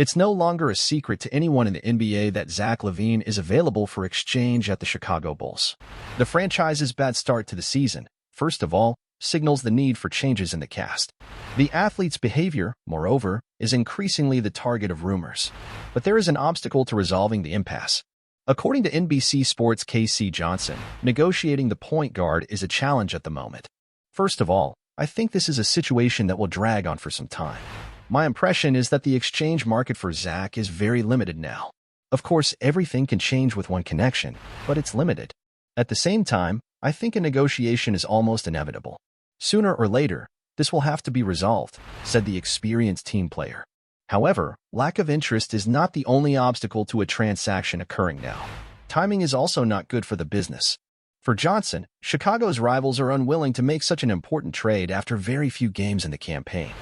It's no longer a secret to anyone in the NBA that Zach Lavine is available for exchange at the Chicago Bulls. The franchise's bad start to the season, first of all, signals the need for changes in the cast. The athlete's behavior, moreover, is increasingly the target of rumors. But there is an obstacle to resolving the impasse. According to NBC Sports' K.C. Johnson, negotiating the point guard is a challenge at the moment. First of all, I think this is a situation that will drag on for some time. My impression is that the exchange market for Zach is very limited now. Of course, everything can change with one connection, but it's limited. At the same time, I think a negotiation is almost inevitable. Sooner or later, this will have to be resolved, said the experienced team player. However, lack of interest is not the only obstacle to a transaction occurring now. Timing is also not good for the business. For Johnson, Chicago's rivals are unwilling to make such an important trade after very few games in the campaign.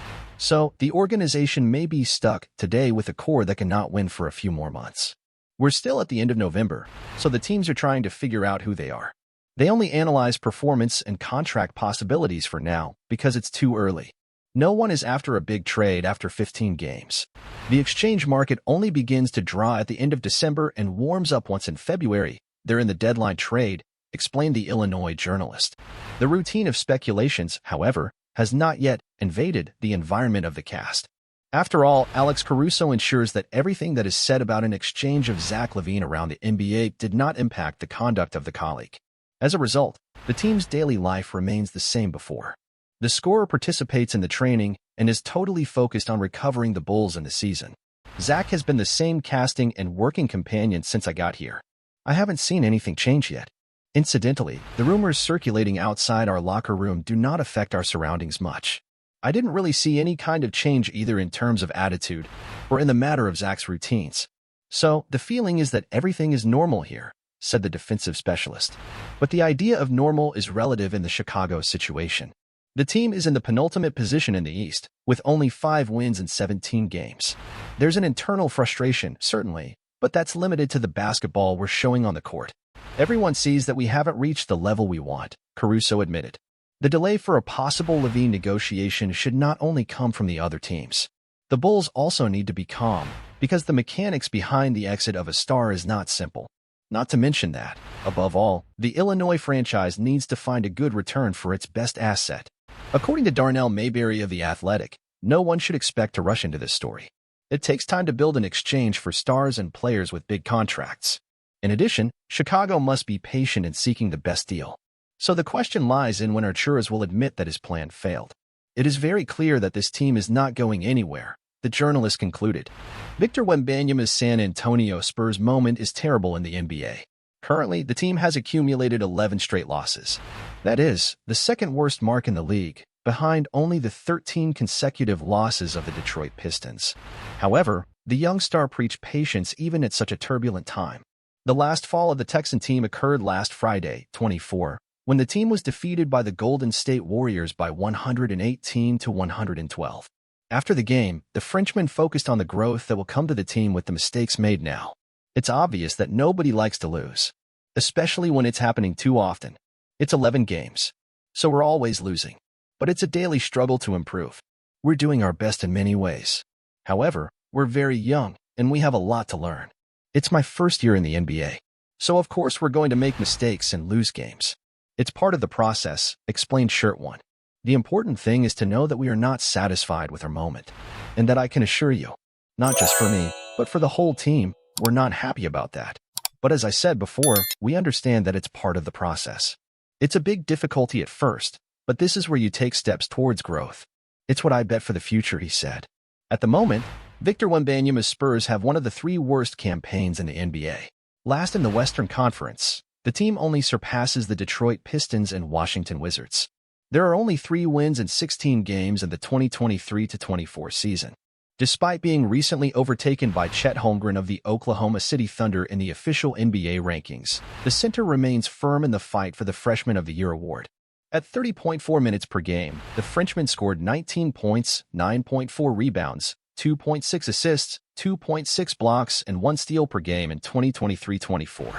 So, the organization may be stuck today with a core that cannot win for a few more months. We're still at the end of November, so the teams are trying to figure out who they are. They only analyze performance and contract possibilities for now because it's too early. No one is after a big trade after 15 games. The exchange market only begins to draw at the end of December and warms up once in February. They're in the deadline trade, explained the Illinois journalist. The routine of speculations, however, has not yet invaded the environment of the cast. After all, Alex Caruso ensures that everything that is said about an exchange of Zach Lavine around the NBA did not impact the conduct of the colleague. As a result, the team's daily life remains the same before. The scorer participates in the training and is totally focused on recovering the Bulls in the season. Zach has been the same casting and working companion since I got here. I haven't seen anything change yet. Incidentally, the rumors circulating outside our locker room do not affect our surroundings much. I didn't really see any kind of change either in terms of attitude or in the matter of Zach's routines. So, the feeling is that everything is normal here, said the defensive specialist. But the idea of normal is relative in the Chicago situation. The team is in the penultimate position in the East, with only 5 wins in 17 games. There's an internal frustration, certainly, but that's limited to the basketball we're showing on the court. Everyone sees that we haven't reached the level we want, Caruso admitted. The delay for a possible Lavine negotiation should not only come from the other teams. The Bulls also need to be calm, because the mechanics behind the exit of a star is not simple. Not to mention that, above all, the Illinois franchise needs to find a good return for its best asset. According to Darnell Mayberry of The Athletic, no one should expect to rush into this story. It takes time to build an exchange for stars and players with big contracts. In addition, Chicago must be patient in seeking the best deal. So the question lies in when Arturas will admit that his plan failed. It is very clear that this team is not going anywhere, the journalist concluded. Victor Wembanyama's San Antonio Spurs moment is terrible in the NBA. Currently, the team has accumulated 11 straight losses. That is, the second worst mark in the league, behind only the 13 consecutive losses of the Detroit Pistons. However, the young star preached patience even at such a turbulent time. The last fall of the Texan team occurred last Friday, 24, when the team was defeated by the Golden State Warriors by 118-112. After the game, the Frenchman focused on the growth that will come to the team with the mistakes made now. It's obvious that nobody likes to lose, especially when it's happening too often. It's 11 games, so we're always losing. But it's a daily struggle to improve. We're doing our best in many ways. However, we're very young, and we have a lot to learn. It's my first year in the NBA, so of course we're going to make mistakes and lose games. It's part of the process, explained Shirt One. The important thing is to know that we are not satisfied with our moment, and that I can assure you, not just for me, but for the whole team, we're not happy about that. But as I said before, we understand that it's part of the process. It's a big difficulty at first, but this is where you take steps towards growth. It's what I bet for the future, he said. At the moment, Victor Wembanyama's Spurs have one of the 3 worst campaigns in the NBA. Last in the Western Conference, the team only surpasses the Detroit Pistons and Washington Wizards. There are only 3 wins in 16 games in the 2023-24 season. Despite being recently overtaken by Chet Holmgren of the Oklahoma City Thunder in the official NBA rankings, the center remains firm in the fight for the Freshman of the Year award. At 30.4 minutes per game, the Frenchman scored 19 points, 9.4 rebounds, 2.6 assists, 2.6 blocks, and 1 steal per game in 2023-24.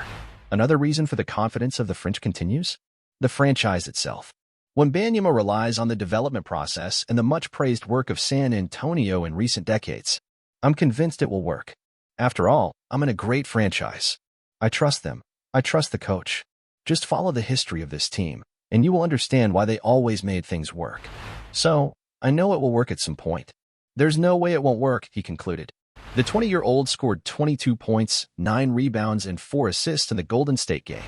Another reason for the confidence of the French continues? The franchise itself. Wembanyama relies on the development process and the much-praised work of San Antonio in recent decades. I'm convinced it will work. After all, I'm in a great franchise. I trust them. I trust the coach. Just follow the history of this team, and you will understand why they always made things work. So, I know it will work at some point. There's no way it won't work, he concluded. The 20-year-old scored 22 points, 9 rebounds, and 4 assists in the Golden State game.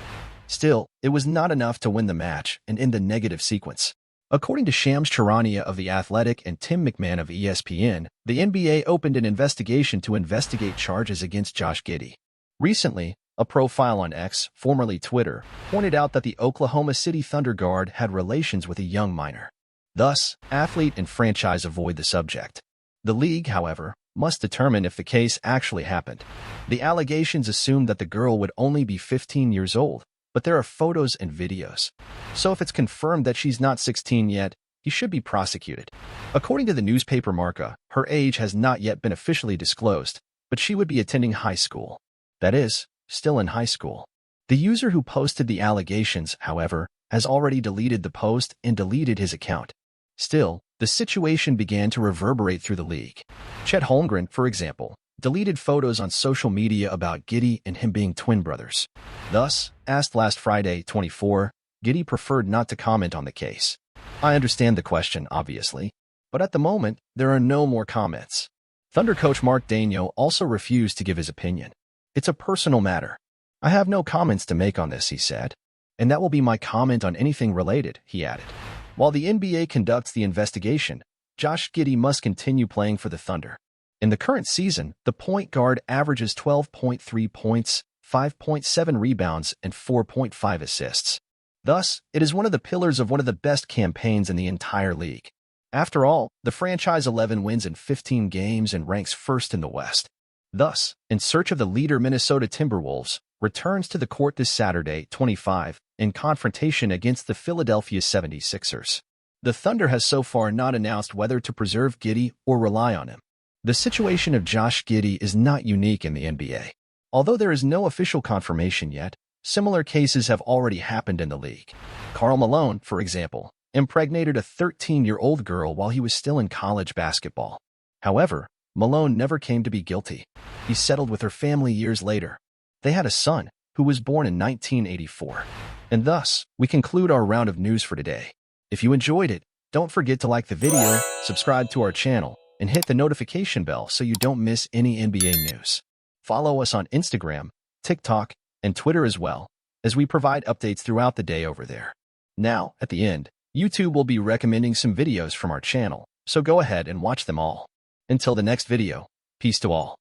Still, it was not enough to win the match and end the negative sequence. According to Shams Charania of The Athletic and Tim McMahon of ESPN, the NBA opened an investigation to investigate charges against Josh Giddey. Recently, a profile on X, formerly Twitter, pointed out that the Oklahoma City Thunder guard had relations with a young minor. Thus, athlete and franchise avoid the subject. The league, however, must determine if the case actually happened. The allegations assume that the girl would only be 15 years old, but there are photos and videos. So if it's confirmed that she's not 16 yet, he should be prosecuted. According to the newspaper Marca, her age has not yet been officially disclosed, but she would be attending high school. That is, still in high school. The user who posted the allegations, however, has already deleted the post and deleted his account. Still, the situation began to reverberate through the league. Chet Holmgren, for example, deleted photos on social media about Giddey and him being twin brothers. Thus, asked last Friday, 24, Giddey preferred not to comment on the case. I understand the question, obviously, but at the moment, there are no more comments. Thunder coach Mark Daigneault also refused to give his opinion. It's a personal matter. I have no comments to make on this, he said. And that will be my comment on anything related, he added. While the NBA conducts the investigation, Josh Giddey must continue playing for the Thunder. In the current season, the point guard averages 12.3 points, 5.7 rebounds, and 4.5 assists. Thus, it is one of the pillars of one of the best campaigns in the entire league. After all, the franchise 11 wins in 15 games and ranks first in the West. Thus, in search of the leader Minnesota Timberwolves, returns to the court this Saturday, 25, in confrontation against the Philadelphia 76ers. The Thunder has so far not announced whether to preserve Giddey or rely on him. The situation of Josh Giddey is not unique in the NBA. Although there is no official confirmation yet, similar cases have already happened in the league. Karl Malone, for example, impregnated a 13-year-old girl while he was still in college basketball. However, Malone never came to be guilty. He settled with her family years later. They had a son, who was born in 1984. And thus, we conclude our round of news for today. If you enjoyed it, don't forget to like the video, subscribe to our channel, and hit the notification bell so you don't miss any NBA news. Follow us on Instagram, TikTok, and Twitter as well, as we provide updates throughout the day over there. Now, at the end, YouTube will be recommending some videos from our channel, so go ahead and watch them all. Until the next video, peace to all.